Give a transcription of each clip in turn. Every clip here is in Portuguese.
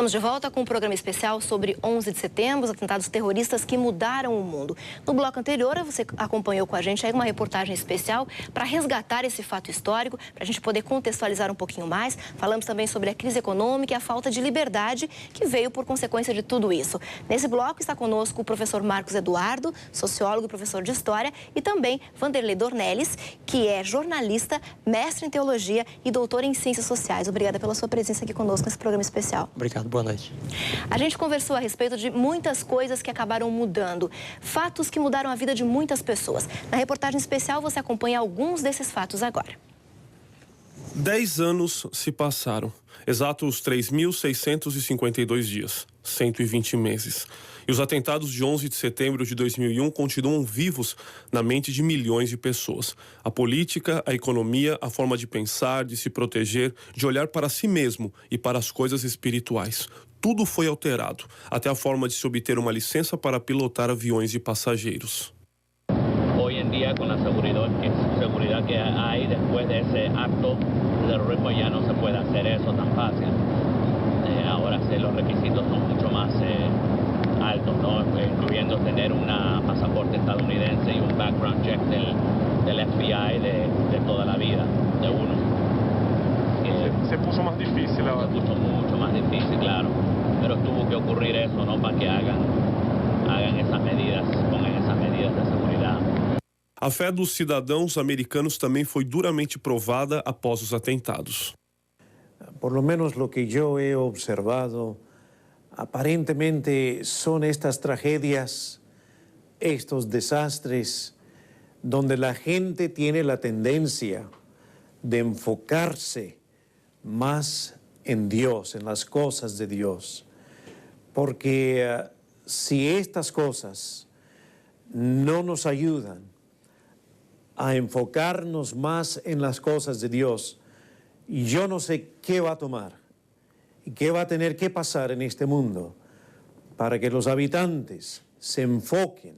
Estamos de volta com um programa especial sobre 11 de setembro, os atentados terroristas que mudaram o mundo. No bloco anterior, você acompanhou com a gente aí uma reportagem especial para resgatar esse fato histórico, para a gente poder contextualizar um pouquinho mais. Falamos também sobre a crise econômica e a falta de liberdade que veio por consequência de tudo isso. Nesse bloco está conosco o professor Marcos Eduardo, sociólogo e professor de História, e também Vanderlei Dornelles, que é jornalista, mestre em Teologia e doutor em Ciências Sociais. Obrigada pela sua presença aqui conosco nesse programa especial. Obrigado, boa noite. A gente conversou a respeito de muitas coisas que acabaram mudando, fatos que mudaram a vida de muitas pessoas. Na reportagem especial você acompanha alguns desses fatos agora. 10 anos se passaram, exatos 3.652 dias, 120 meses. E os atentados de 11 de setembro de 2001 continuam vivos na mente de milhões de pessoas. A política, a economia, a forma de pensar, de se proteger, de olhar para si mesmo e para as coisas espirituais. Tudo foi alterado, até a forma de se obter uma licença para pilotar aviões de passageiros. Hoy en día, con la seguridad que hay después de ese acto de terrorismo, ya no se puede hacer eso tan fácil. Ahora sí, los requisitos son mucho más altos, ¿no? Incluyendo tener un pasaporte estadounidense y un background check del FBI de toda la vida de uno. Se puso más difícil ahora. Se puso mucho más difícil, claro. Pero tuvo que ocurrir eso, ¿no? Para que hagan esas medidas, pongan esas medidas de seguridad. A fé dos cidadãos americanos também foi duramente provada após os atentados. Por lo menos lo que yo he observado, aparentemente son estas tragedias, estos desastres, donde la gente tiene la tendencia de enfocarse más en Dios, en las cosas de Dios. Porque si estas cosas no nos ayudan a enfocarnos más en las cosas de Dios, yo no sé qué va a tomar y qué va a tener que pasar en este mundo para que los habitantes se enfoquen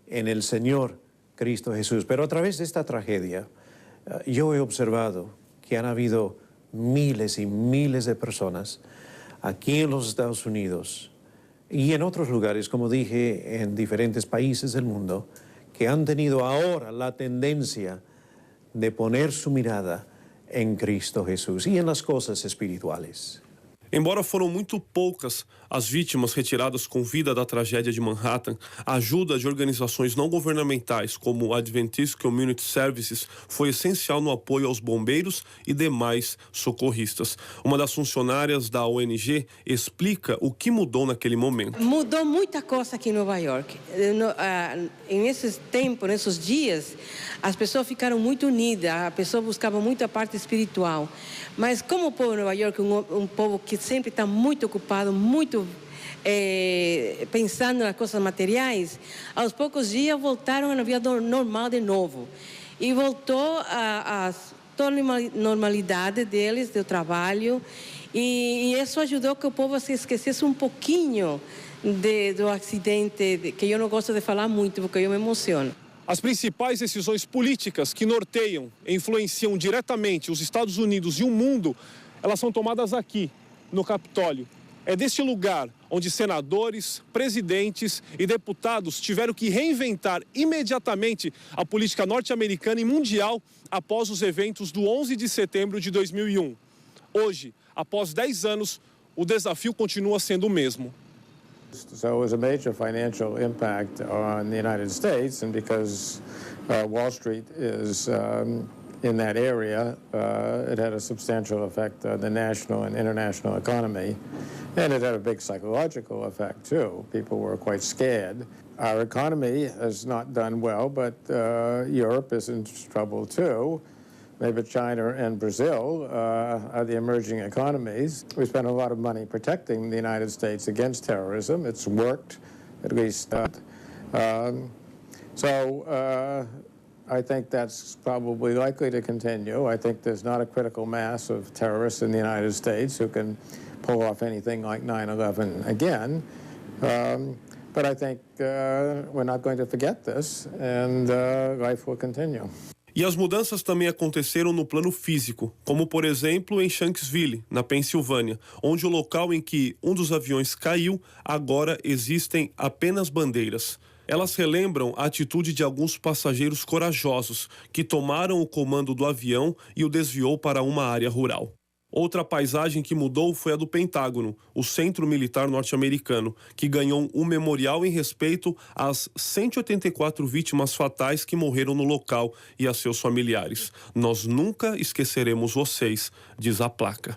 en el Señor Cristo Jesús. Pero a través de esta tragedia, yo he observado que han habido miles y miles de personas aquí en los Estados Unidos y en otros lugares, como dije, en diferentes países del mundo, que han tenido ahora la tendencia de poner su mirada em Cristo Jesus e nas coisas espirituais. Embora foram muito poucas as vítimas retiradas com vida da tragédia de Manhattan, a ajuda de organizações não governamentais como o Adventist Community Services foi essencial no apoio aos bombeiros e demais socorristas. Uma das funcionárias da ONG explica o que mudou naquele momento. Mudou muita coisa aqui em Nova York. Nesses tempos, nesses dias, as pessoas ficaram muito unidas, a pessoa buscava muito a parte espiritual. Mas como o povo de Nova York, um povo que sempre está muito ocupado, muito pensando nas coisas materiais, aos poucos dias voltaram à vida normal de novo. E voltou a toda a normalidade deles, do trabalho. E isso ajudou que o povo se esquecesse um pouquinho do acidente, que eu não gosto de falar muito, porque eu me emociono. As principais decisões políticas que norteiam e influenciam diretamente os Estados Unidos e o mundo, elas são tomadas aqui, no Capitólio. É deste lugar onde senadores, presidentes e deputados tiveram que reinventar imediatamente a política norte-americana e mundial após os eventos do 11 de setembro de 2001. Hoje, após 10 anos, o desafio continua sendo o mesmo. So it was a major financial impact on the United States, and because Wall Street is in that area, it had a substantial effect on the national and international economy, and it had a big psychological effect too. People were quite scared. Our economy has not done well, but Europe is in trouble too. Maybe China and Brazil are the emerging economies. We spent a lot of money protecting the United States against terrorism. It's worked, at least. I think that's probably likely to continue. I think there's not a critical mass of terrorists in the United States who can pull off anything like 9/11 again. But I think we're not going to forget this, and life will continue. E as mudanças também aconteceram no plano físico, como por exemplo em Shanksville, na Pensilvânia, onde o local em que um dos aviões caiu, agora existem apenas bandeiras. Elas relembram a atitude de alguns passageiros corajosos que tomaram o comando do avião e o desviou para uma área rural. Outra paisagem que mudou foi a do Pentágono, o centro militar norte-americano, que ganhou um memorial em respeito às 184 vítimas fatais que morreram no local e a seus familiares. Nós nunca esqueceremos vocês, diz a placa.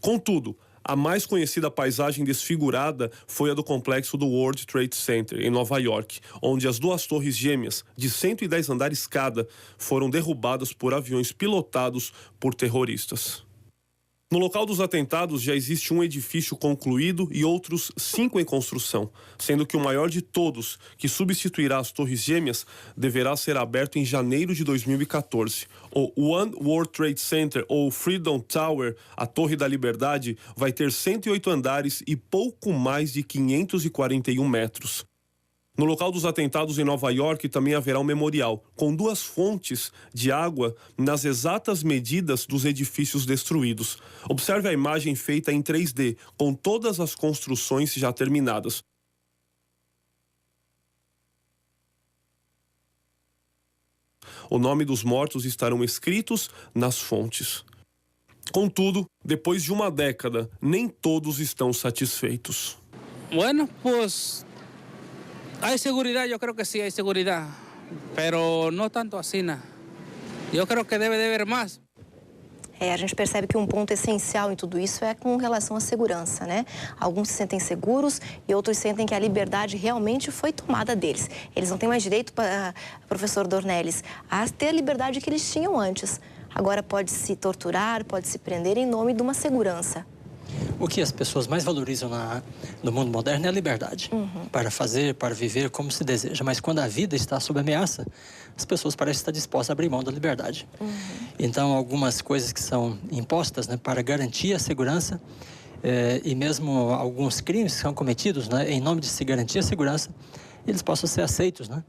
Contudo, a mais conhecida paisagem desfigurada foi a do complexo do World Trade Center, em Nova York, onde as duas torres gêmeas, de 110 andares cada, foram derrubadas por aviões pilotados por terroristas. No local dos atentados já existe um edifício concluído e outros 5 em construção, sendo que o maior de todos, que substituirá as Torres Gêmeas, deverá ser aberto em janeiro de 2014. O One World Trade Center, ou Freedom Tower, a Torre da Liberdade, vai ter 108 andares e pouco mais de 541 metros. No local dos atentados em Nova York também haverá um memorial, com 2 fontes de água nas exatas medidas dos edifícios destruídos. Observe a imagem feita em 3D, com todas as construções já terminadas. O nome dos mortos estarão escritos nas fontes. Contudo, depois de uma década, nem todos estão satisfeitos. Bueno, pues hay seguridad, yo creo que sí hay seguridad, pero no tanto así, ¿no? Yo creo que debe de haber más. A gente percebe que um ponto essencial em tudo isso é com relação à segurança, né? Alguns se sentem seguros e outros sentem que a liberdade realmente foi tomada deles. Eles não têm mais direito, professor Dornelles, a ter a liberdade que eles tinham antes. Agora pode se torturar, pode se prender em nome de uma segurança. O que as pessoas mais valorizam no mundo moderno é a liberdade, para fazer, para viver como se deseja. Mas quando a vida está sob ameaça, as pessoas parecem estar dispostas a abrir mão da liberdade. Então, algumas coisas que são impostas, né, para garantir a segurança, e mesmo alguns crimes que são cometidos, né, em nome de se garantir a segurança, eles possam ser aceitos, né?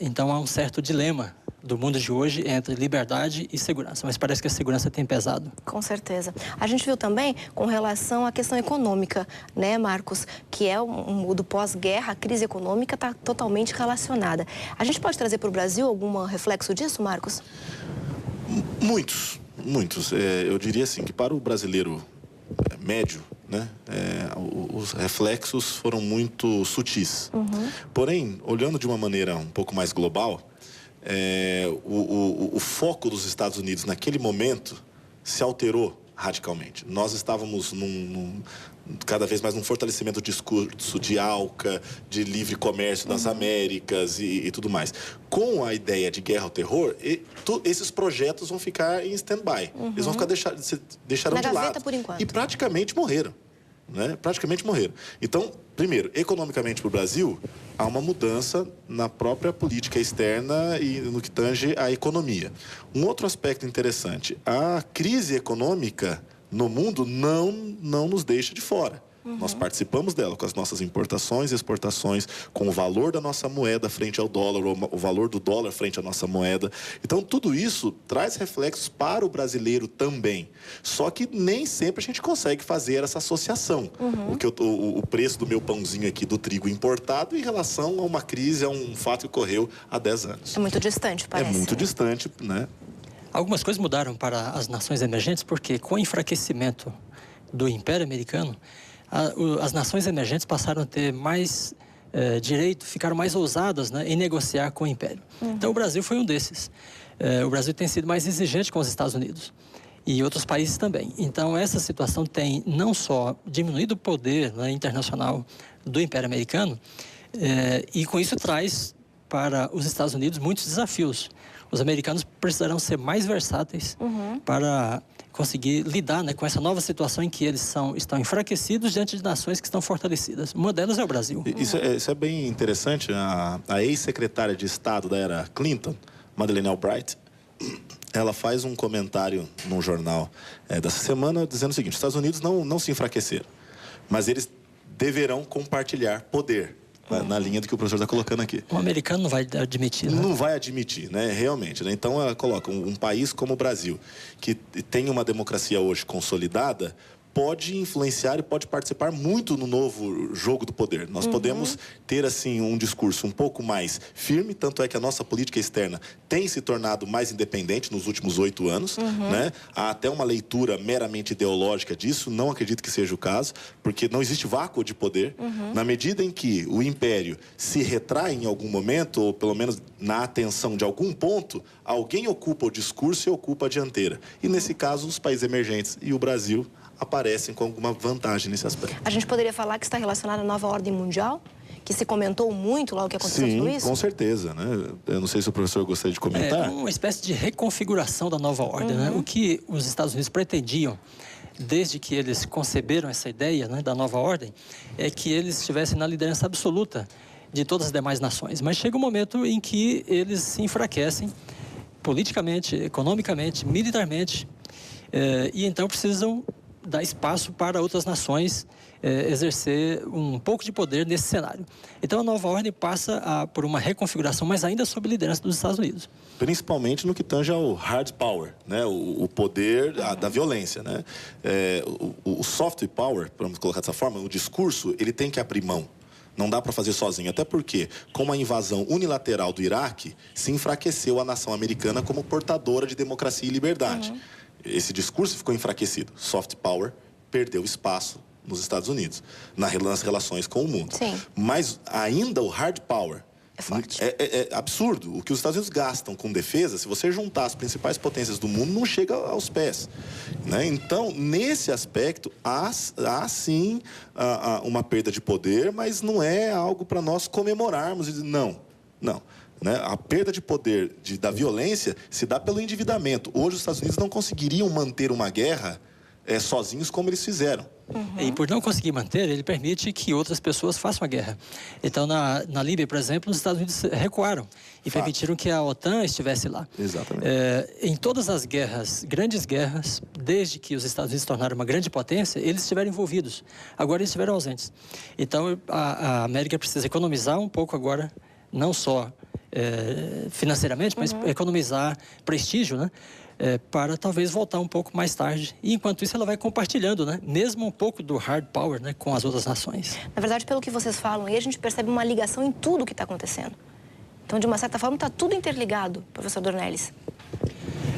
Então, há um certo dilema do mundo de hoje entre liberdade e segurança, mas parece que a segurança tem pesado. Com certeza. A gente viu também com relação à questão econômica, né, Marcos, que é o do pós-guerra, a crise econômica está totalmente relacionada. A gente pode trazer para o Brasil algum reflexo disso, Marcos? Muitos. Eu diria assim, que para o brasileiro médio, né, os reflexos foram muito sutis. Porém, olhando de uma maneira um pouco mais global, o foco dos Estados Unidos naquele momento se alterou radicalmente. Nós estávamos cada vez mais num fortalecimento do discurso de ALCA, de livre comércio nas Américas e tudo mais. Com a ideia de guerra ao terror, esses projetos vão ficar em stand-by. Eles vão ficar deixaram de lado. Por enquanto. E praticamente morreram. Né? Praticamente morreram. Então, primeiro, economicamente para o Brasil, há uma mudança na própria política externa e no que tange à economia. Um outro aspecto interessante, a crise econômica no mundo não nos deixa de fora. Nós participamos dela com as nossas importações e exportações, com o valor da nossa moeda frente ao dólar, ou o valor do dólar frente à nossa moeda. Então, tudo isso traz reflexos para o brasileiro também. Só que nem sempre a gente consegue fazer essa associação. O preço do meu pãozinho aqui do trigo importado em relação a uma crise, a um fato que ocorreu há 10 anos. É muito distante, parece. É muito distante, né? Algumas coisas mudaram para as nações emergentes porque, com o enfraquecimento do Império Americano, as nações emergentes passaram a ter mais direito, ficaram mais ousadas, né, em negociar com o Império. Então, o Brasil foi um desses. O Brasil tem sido mais exigente com os Estados Unidos e outros países também. Então, essa situação tem não só diminuído o poder, né, internacional do Império Americano, e com isso traz para os Estados Unidos muitos desafios. Os americanos precisarão ser mais versáteis para conseguir lidar, né, com essa nova situação em que eles estão enfraquecidos diante de nações que estão fortalecidas. Uma delas é o Brasil. Isso é bem interessante. A ex-secretária de Estado da era Clinton, Madeleine Albright, ela faz um comentário num jornal dessa semana dizendo o seguinte: os Estados Unidos não se enfraqueceram, mas eles deverão compartilhar poder. na linha do que o professor está colocando aqui. O americano não vai admitir, né? Não vai admitir, né? Realmente, né? Então, ela coloca um país como o Brasil, que tem uma democracia hoje consolidada, pode influenciar e pode participar muito no novo jogo do poder. Nós podemos ter, assim, um discurso um pouco mais firme, tanto é que a nossa política externa tem se tornado mais independente nos últimos 8 anos, né? Há até uma leitura meramente ideológica disso, não acredito que seja o caso, porque não existe vácuo de poder. Na medida em que o império se retrai em algum momento, ou pelo menos na atenção de algum ponto, alguém ocupa o discurso e ocupa a dianteira. E, nesse caso, os países emergentes e o Brasil aparecem com alguma vantagem nesse aspecto. A gente poderia falar que está relacionado à nova ordem mundial? Que se comentou muito lá o que aconteceu com isso? Sim, com certeza, né? Eu não sei se o professor gostaria de comentar. É uma espécie de reconfiguração da nova ordem, né? O que os Estados Unidos pretendiam, desde que eles conceberam essa ideia, né, da nova ordem, é que eles estivessem na liderança absoluta de todas as demais nações. Mas chega um momento em que eles se enfraquecem politicamente, economicamente, militarmente, e então precisam dar espaço para outras nações exercer um pouco de poder nesse cenário. Então, a nova ordem passa por uma reconfiguração, mas ainda sob liderança dos Estados Unidos. Principalmente no que tange ao hard power, né? O poder da violência, né? O soft power, vamos colocar dessa forma, o discurso, ele tem que abrir mão. Não dá para fazer sozinho, até porque, com a invasão unilateral do Iraque, se enfraqueceu a nação americana como portadora de democracia e liberdade. Esse discurso ficou enfraquecido. Soft power perdeu espaço nos Estados Unidos, nas relações com o mundo. Sim. Mas ainda o hard power é forte. É absurdo. O que os Estados Unidos gastam com defesa, se você juntar as principais potências do mundo, não chega aos pés, né? Então, nesse aspecto, há sim uma perda de poder, mas não é algo para nós comemorarmos e dizer, não. Né? A perda de poder da violência se dá pelo endividamento. Hoje, os Estados Unidos não conseguiriam manter uma guerra sozinhos como eles fizeram. E por não conseguir manter, ele permite que outras pessoas façam a guerra. Então, na Líbia, por exemplo, os Estados Unidos recuaram e permitiram que a OTAN estivesse lá. Exatamente. Em todas as guerras, grandes guerras, desde que os Estados Unidos se tornaram uma grande potência, eles estiveram envolvidos. Agora eles estiveram ausentes. Então, a América precisa economizar um pouco agora, não só financeiramente, mas economizar prestígio, né? Para talvez voltar um pouco mais tarde. E enquanto isso, ela vai compartilhando, né? Mesmo um pouco do hard power, né? Com as outras nações. Na verdade, pelo que vocês falam aí, a gente percebe uma ligação em tudo que está acontecendo. Então, de uma certa forma, está tudo interligado, professor Dornelles.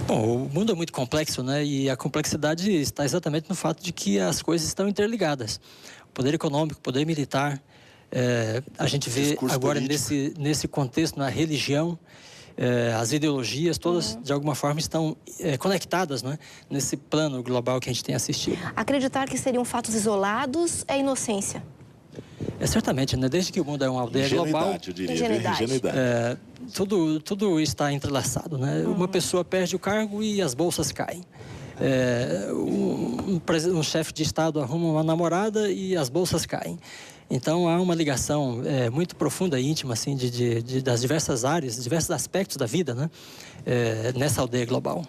Bom, o mundo é muito complexo, né? E a complexidade está exatamente no fato de que as coisas estão interligadas. O poder econômico, o poder militar. A gente vê Discurso agora nesse contexto, na religião, as ideologias todas de alguma forma estão conectadas, né, nesse plano global que a gente tem assistido. Acreditar que seriam fatos isolados é inocência. Certamente, né? Desde que o mundo é uma aldeia global, eu diria, ingenuidade. Tudo está entrelaçado, né? Uma pessoa perde o cargo e as bolsas caem. Um chefe de Estado arruma uma namorada e as bolsas caem. Então, há uma ligação muito profunda e íntima, assim, das diversas áreas, diversos aspectos da vida, né? Nessa aldeia global.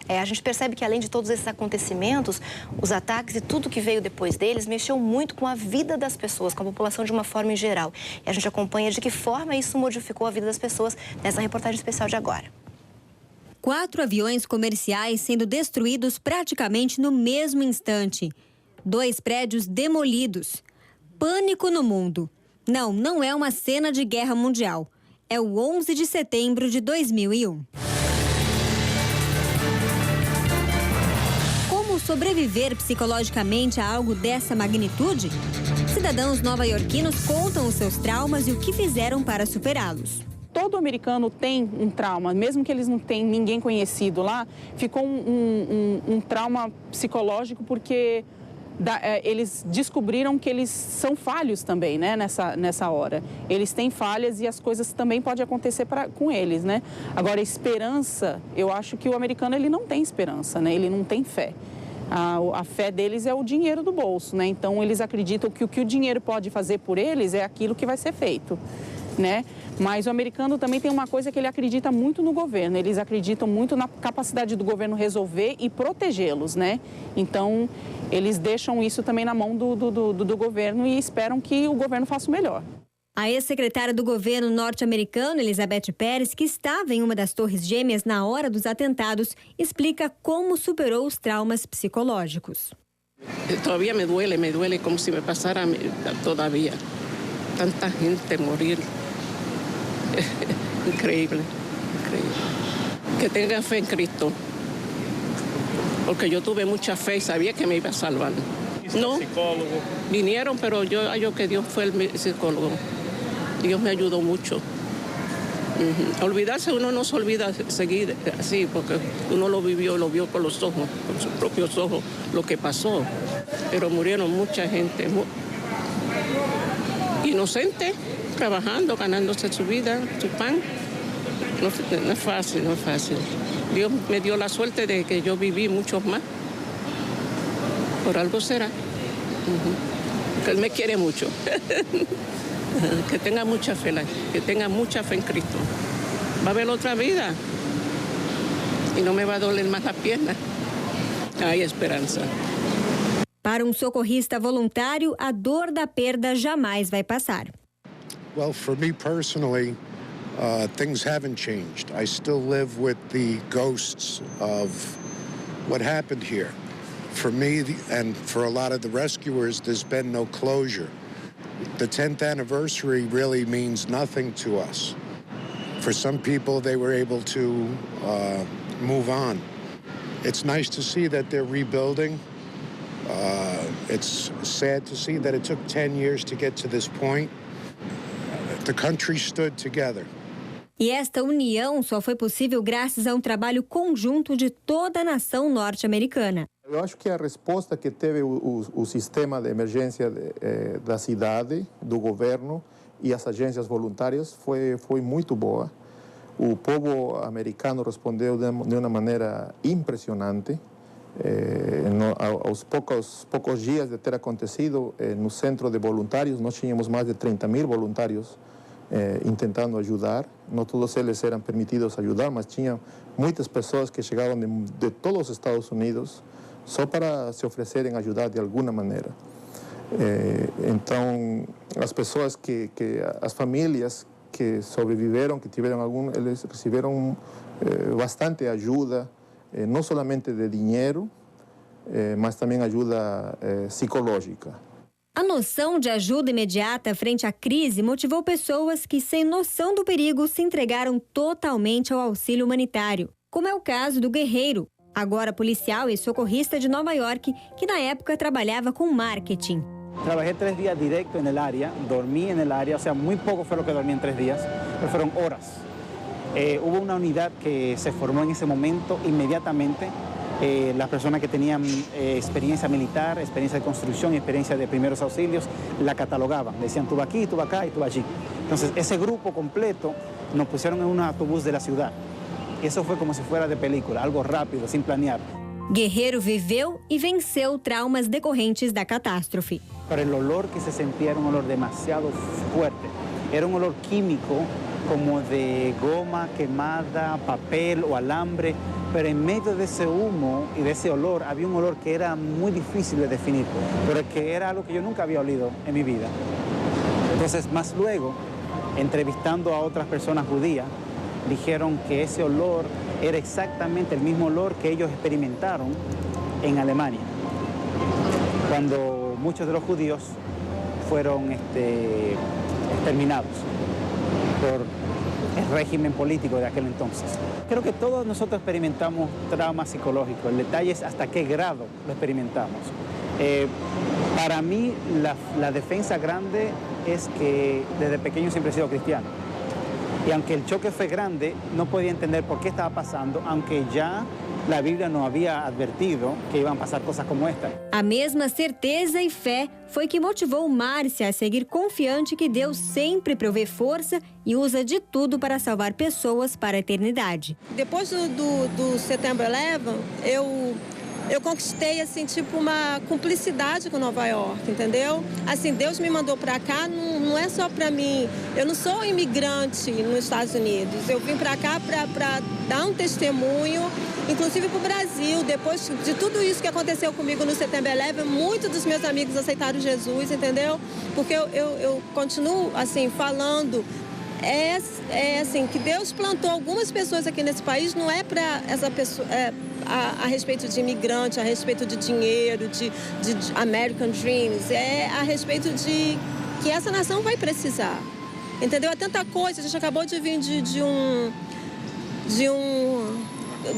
A gente percebe que, além de todos esses acontecimentos, os ataques e tudo que veio depois deles mexeu muito com a vida das pessoas, com a população de uma forma em geral. E a gente acompanha de que forma isso modificou a vida das pessoas nessa reportagem especial de agora. 4 aviões comerciais sendo destruídos praticamente no mesmo instante. 2 prédios demolidos. Pânico no mundo. Não é uma cena de guerra mundial. É o 11 de setembro de 2001. Como sobreviver psicologicamente a algo dessa magnitude? Cidadãos nova-iorquinos contam os seus traumas e o que fizeram para superá-los. Todo americano tem um trauma, mesmo que eles não tenham ninguém conhecido lá, ficou um trauma psicológico porque eles descobriram que eles são falhos também, né, nessa hora. Eles têm falhas e as coisas também podem acontecer com eles, né? Agora, esperança, eu acho que o americano ele não tem esperança, né? Ele não tem fé. A fé deles é o dinheiro do bolso, né? Então, eles acreditam que o que o dinheiro pode fazer por eles é aquilo que vai ser feito, né? Mas o americano também tem uma coisa que ele acredita muito no governo. Eles acreditam muito na capacidade do governo resolver e protegê-los, né? Então, eles deixam isso também na mão do governo e esperam que o governo faça o melhor. A ex-secretária do governo norte-americano, Elizabeth Pérez, que estava em uma das torres gêmeas na hora dos atentados, explica como superou os traumas psicológicos. Todavía me duele como si me pasara todavía. Tanta gente morir. Increíble, increíble. Que tenga fe en Cristo. Porque yo tuve mucha fe y sabía que me iba a salvar. No, psicólogo. Vinieron, pero yo que Dios fue el psicólogo. Dios me ayudó mucho. Olvidarse, uno no se olvida seguir así, porque uno lo vivió, lo vio con los ojos, con sus propios ojos, lo que pasó. Pero murieron mucha gente, inocente, trabajando, ganándose su vida, su pan. No es fácil, no es fácil. Dios me dio la suerte de que yo viví muchos más. Por algo será. Que Él me quiere mucho. Que tenga mucha fe, en Cristo. Va a haber otra vida y no me va a doler más la pierna. Hay esperança. Para socorrista voluntário, a dor da perda jamais vai passar. Well, for me personally, things haven't changed. I still live with the ghosts of what happened here. For me and for a lot of the rescuers, there's been no closure. The 10th anniversary really means nothing to us. For some people, they were able to move on. It's nice to see that they're rebuilding. It's sad to see that it took 10 years to get to this point. The country stood together. E esta união só foi possível graças a trabalho conjunto de toda a nação norte-americana. Eu acho que a resposta que teve o sistema de emergência da cidade, do governo e as agências voluntárias foi muito boa. O povo americano respondeu de uma maneira impressionante. Aos poucos dias de ter acontecido, no centro de voluntários, nós tínhamos mais de 30.000 voluntários tentando ajudar. Não todos eles eram permitidos ajudar, mas tinha muitas pessoas que chegavam de todos os Estados Unidos só para se oferecerem a ajudar de alguma maneira. Então, as pessoas as famílias que sobreviveram, que tiveram eles receberam bastante ajuda, não somente de dinheiro, mas também ajuda psicológica. A noção de ajuda imediata frente à crise motivou pessoas que, sem noção do perigo, se entregaram totalmente ao auxílio humanitário, como é o caso do Guerreiro, agora policial e socorrista de Nova York, que na época trabalhava com marketing. Trabajé 3 días directo en el área, dormí en el área, o sea, muy poco fue lo que dormí en 3 días, pero fueron horas. Hubo una unidad que se formó en ese momento inmediatamente. Las personas que tenían experiencia militar, experiencia de construcción, experiencia de primeros auxilios, la catalogaban. Decían, tú vas aquí, tú vas acá y tú vas allí. Entonces, ese grupo completo nos pusieron en un autobús de la ciudad. Eso fue como si fuera de película, algo rápido, sin planear. Guerreiro viveu e venceu traumas decorrentes da catástrofe. Pero el olor que se sentía era un olor demasiado fuerte. Era un olor químico, como de goma quemada, papel o alambre. Pero en medio de ese humo y de ese olor había un olor que era muy difícil de definir, pero que era algo que yo nunca había olido en mi vida. Entonces, más luego, entrevistando a otras personas judías, dijeron que ese olor era exactamente el mismo olor que ellos experimentaron en Alemania, cuando muchos de los judíos fueron exterminados por el régimen político de aquel entonces. Creo que todos nosotros experimentamos trauma psicológico. El detalle es hasta qué grado lo experimentamos. Para mí, la defensa grande es que desde pequeño siempre he sido cristiano. Y aunque el choque fue grande, no podía entender por qué estaba pasando, aunque ya la Bíblia nos havia advertido que iam passar coisas como esta. A mesma certeza e fé foi que motivou Márcia a seguir confiante que Deus sempre provê força e usa de tudo para salvar pessoas para a eternidade. Depois do Setembro 11, eu conquistei, assim, tipo uma cumplicidade com Nova York, entendeu? Assim, Deus me mandou para cá, não é só para mim. Eu não sou imigrante nos Estados Unidos. Eu vim para cá para dar um testemunho inclusive para o Brasil. Depois de tudo isso que aconteceu comigo no Setembro 11, muitos dos meus amigos aceitaram Jesus, entendeu? Porque eu continuo, assim, falando... assim, que Deus plantou algumas pessoas aqui nesse país, não é para essa pessoa... a respeito de imigrante, a respeito de dinheiro, de American Dreams, é a respeito de que essa nação vai precisar. Entendeu? É tanta coisa, a gente acabou de vir de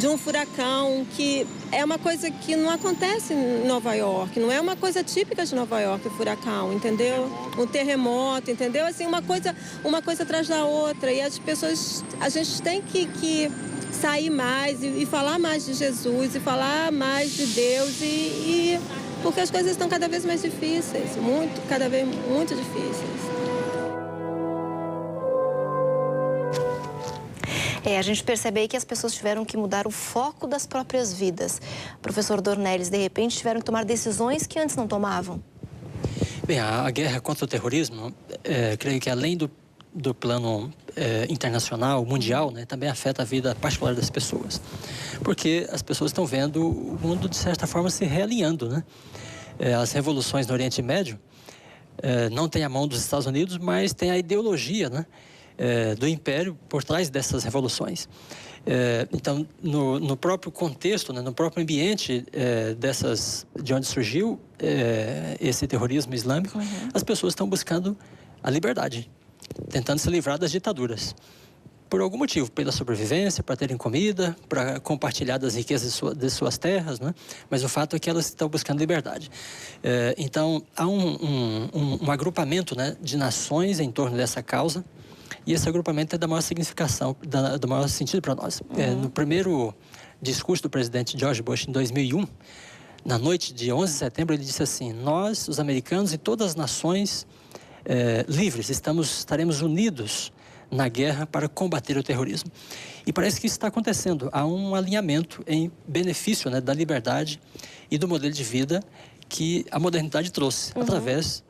um furacão, que é uma coisa que não acontece em Nova York, não é uma coisa típica de Nova York, o furacão, entendeu? Um terremoto, entendeu? Assim, uma coisa atrás da outra, e as pessoas, a gente tem que sair mais e falar mais de Jesus, e falar mais de Deus, porque as coisas estão cada vez mais difíceis, cada vez muito difíceis. A gente percebe aí que as pessoas tiveram que mudar o foco das próprias vidas. Professor Dornelles, de repente tiveram que tomar decisões que antes não tomavam. Bem, a guerra contra o terrorismo, creio que além do plano internacional, mundial, né, também afeta a vida particular das pessoas. Porque as pessoas estão vendo o mundo, de certa forma, se realinhando, né? As revoluções no Oriente Médio não tem a mão dos Estados Unidos, mas tem a ideologia, né, do Império por trás dessas revoluções. Então, no próprio contexto, né, no próprio ambiente de onde surgiu esse terrorismo islâmico, as pessoas estão buscando a liberdade, tentando se livrar das ditaduras. Por algum motivo, pela sobrevivência, para terem comida, para compartilhar das riquezas de suas terras, né? Mas o fato é que elas estão buscando liberdade. Então, há um agrupamento, né, de nações em torno dessa causa, e esse agrupamento é da maior significação, do maior sentido para nós. No primeiro discurso do presidente George Bush, em 2001, na noite de 11 de setembro, ele disse assim: nós, os americanos e todas as nações livres, estaremos unidos na guerra para combater o terrorismo. E parece que isso está acontecendo. Há um alinhamento em benefício, né, da liberdade e do modelo de vida que a modernidade trouxe através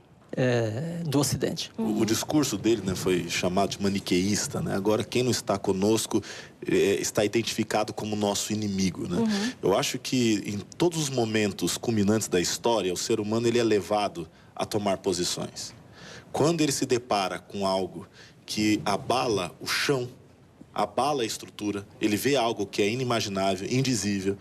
do Ocidente. O discurso dele, né, foi chamado de maniqueísta, né? Agora, quem não está conosco está identificado como nosso inimigo, né? Eu acho que em todos os momentos culminantes da história, o ser humano ele é levado a tomar posições. Quando ele se depara com algo que abala o chão, abala a estrutura, ele vê algo que é inimaginável, indizível,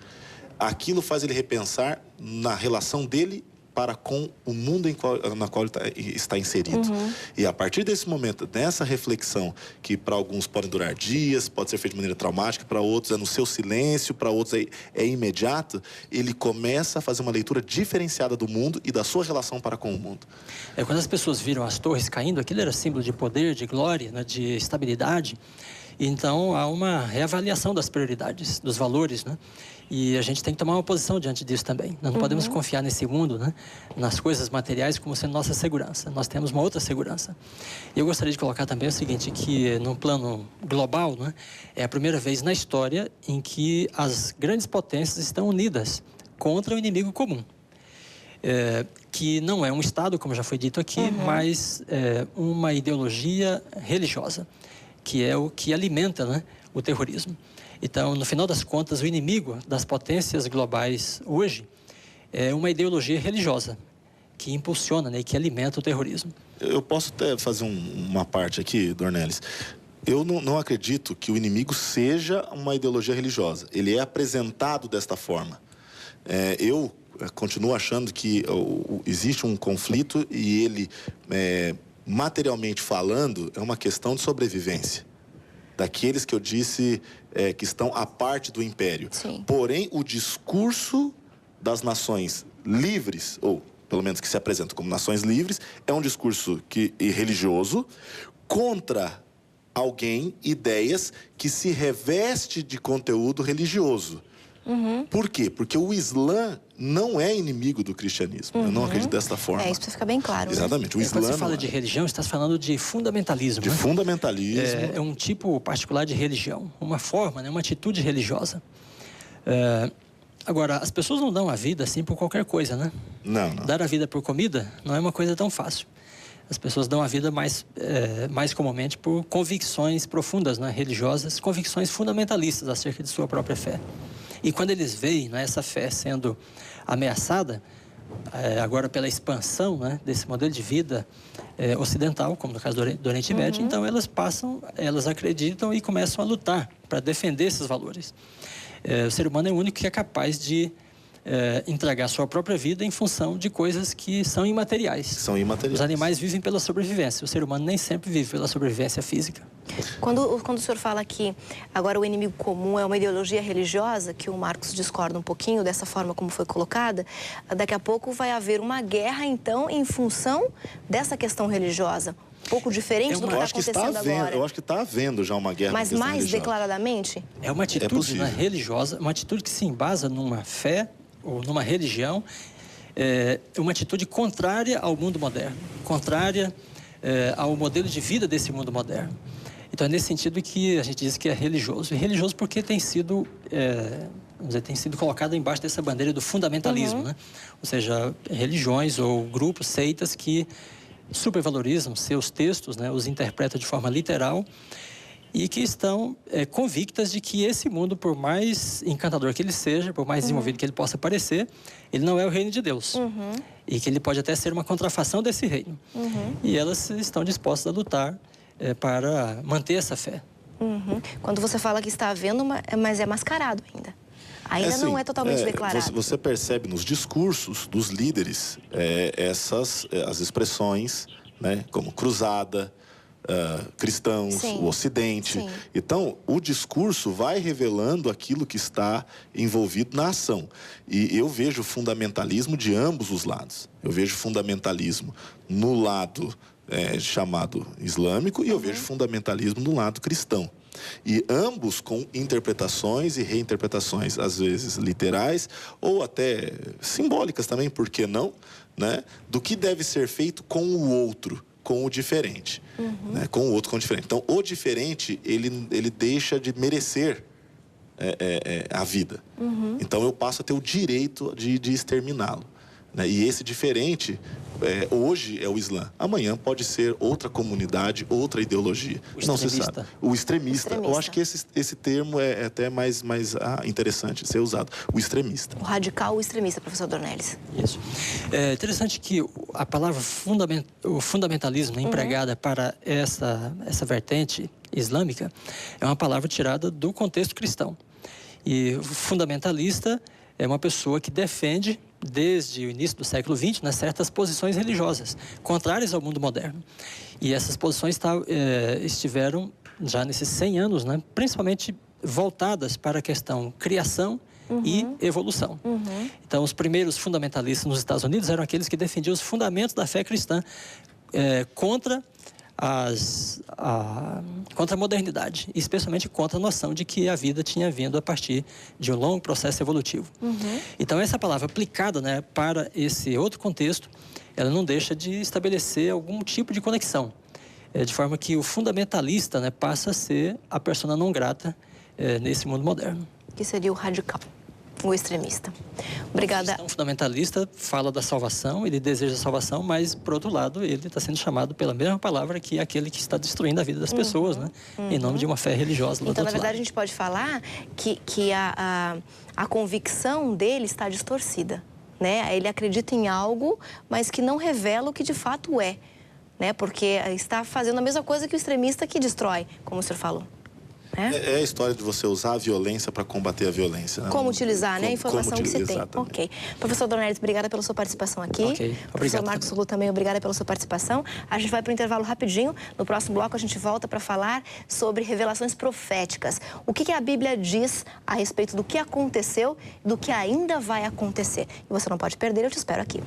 aquilo faz ele repensar na relação dele para com o mundo na qual ele está inserido. E a partir desse momento, dessa reflexão, que para alguns podem durar dias, pode ser feita de maneira traumática, para outros é no seu silêncio, para outros é imediato, ele começa a fazer uma leitura diferenciada do mundo e da sua relação para com o mundo. Quando as pessoas viram as torres caindo, aquilo era símbolo de poder, de glória, né, de estabilidade. Então, há uma reavaliação das prioridades, dos valores, né? E a gente tem que tomar uma posição diante disso também. Nós não podemos confiar nesse mundo, né, nas coisas materiais como sendo nossa segurança. Nós temos uma outra segurança. E eu gostaria de colocar também o seguinte, que no plano global, né, é a primeira vez na história em que as grandes potências estão unidas contra o inimigo comum. Que não é um Estado, como já foi dito aqui, mas uma ideologia religiosa, que é o que alimenta, né, o terrorismo. Então, no final das contas, o inimigo das potências globais hoje é uma ideologia religiosa que impulsiona, né, e que alimenta o terrorismo. Eu posso até fazer uma parte aqui, Dornelles. Eu não acredito que o inimigo seja uma ideologia religiosa. Ele é apresentado desta forma. Eu continuo achando que existe um conflito e ele, materialmente falando, é uma questão de sobrevivência. Daqueles que eu disse que estão à parte do império. Sim. Porém, o discurso das nações livres, ou pelo menos que se apresentam como nações livres, é um discurso religioso contra ideias que se reveste de conteúdo religioso. Por quê? Porque o Islã não é inimigo do cristianismo. Eu não acredito dessa forma. Isso precisa ficar bem claro. Exatamente. Né? O Islã Quando você fala de religião, está falando de fundamentalismo. De fundamentalismo. É um tipo particular de religião, uma forma, né, uma atitude religiosa. Agora, as pessoas não dão a vida assim por qualquer coisa, né? Não. Dar a vida por comida não é uma coisa tão fácil. As pessoas dão a vida mais comumente por convicções profundas, né, religiosas, convicções fundamentalistas acerca de sua própria fé. E quando eles veem, né, essa fé sendo ameaçada, agora pela expansão, né, desse modelo de vida ocidental, como no caso do Oriente Médio, então elas acreditam e começam a lutar para defender esses valores. O ser humano é o único que é capaz de entregar sua própria vida em função de coisas que são imateriais. São imateriais. Os animais vivem pela sobrevivência, o ser humano nem sempre vive pela sobrevivência física. Quando o senhor fala que agora o inimigo comum é uma ideologia religiosa, que o Marcos discorda um pouquinho dessa forma como foi colocada, daqui a pouco vai haver uma guerra, então, em função dessa questão religiosa. Um pouco diferente do que está acontecendo agora. Eu acho que está havendo já uma guerra. Mas mais declaradamente? É uma atitude religiosa, uma atitude que se embasa numa fé ou numa religião, uma atitude contrária ao mundo moderno, contrária ao modelo de vida desse mundo moderno. Então, é nesse sentido que a gente diz que é religioso. E religioso porque tem sido, vamos dizer, tem sido colocado embaixo dessa bandeira do fundamentalismo, né? Ou seja, religiões ou grupos, seitas que supervalorizam seus textos, né? Os interpretam de forma literal e que estão convictas de que esse mundo, por mais encantador que ele seja, por mais desenvolvido que ele possa parecer, ele não é o reino de Deus. E que ele pode até ser uma contrafação desse reino. E elas estão dispostas a lutar para manter essa fé. Quando você fala que está havendo, mas é mascarado ainda. Ainda não é totalmente declarado. Você percebe nos discursos dos líderes as expressões, né, como cruzada, cristãos, o Ocidente. Então, o discurso vai revelando aquilo que está envolvido na ação. E eu vejo fundamentalismo de ambos os lados. Eu vejo fundamentalismo no lado chamado islâmico e eu vejo fundamentalismo no lado cristão. E ambos com interpretações e reinterpretações, às vezes literais ou até simbólicas também, por que não, né? Do que deve ser feito com o outro, com o diferente, né? Com o outro, com o diferente. Então, o diferente, ele deixa de merecer a vida. Então, eu passo a ter o direito de exterminá-lo, né? E esse diferente, hoje é o Islã. Amanhã pode ser outra comunidade, outra ideologia. Não se sabe. O extremista. Eu acho que esse termo é até mais interessante ser usado. O extremista. O radical, o extremista, professor Dornelles. Isso. É interessante que a palavra o fundamentalismo empregada para essa vertente islâmica é uma palavra tirada do contexto cristão. E o fundamentalista é uma pessoa que defende, desde o início do século XX, né, certas posições religiosas, contrárias ao mundo moderno. E essas posições estiveram, já nesses 100 anos, né, principalmente voltadas para a questão criação e evolução. Então, os primeiros fundamentalistas nos Estados Unidos eram aqueles que defendiam os fundamentos da fé cristã contra a modernidade, especialmente contra a noção de que a vida tinha vindo a partir de um longo processo evolutivo. Então, essa palavra aplicada, né, para esse outro contexto, ela não deixa de estabelecer algum tipo de conexão, de forma que o fundamentalista, né, passa a ser a persona não grata nesse mundo moderno. Que seria o radical, o extremista. Obrigada. O fundamentalista fala da salvação, ele deseja a salvação, mas, por outro lado, ele está sendo chamado pela mesma palavra que aquele que está destruindo a vida das pessoas, né? Em nome de uma fé religiosa. Então, na verdade, a gente pode falar que a convicção dele está distorcida, né? Ele acredita em algo, mas que não revela o que de fato é, né? Porque está fazendo a mesma coisa que o extremista que destrói, como o senhor falou. É a história de você usar a violência para combater a violência. Né? Como utilizar, né? A informação que você tem. Exatamente. Ok. Professor Dornelles, obrigada pela sua participação aqui. Ok, obrigado. Professor Marcos Sullu também, obrigada pela sua participação. A gente vai para o intervalo rapidinho. No próximo bloco, a gente volta para falar sobre revelações proféticas. O que a Bíblia diz a respeito do que aconteceu e do que ainda vai acontecer. E você não pode perder, eu te espero aqui.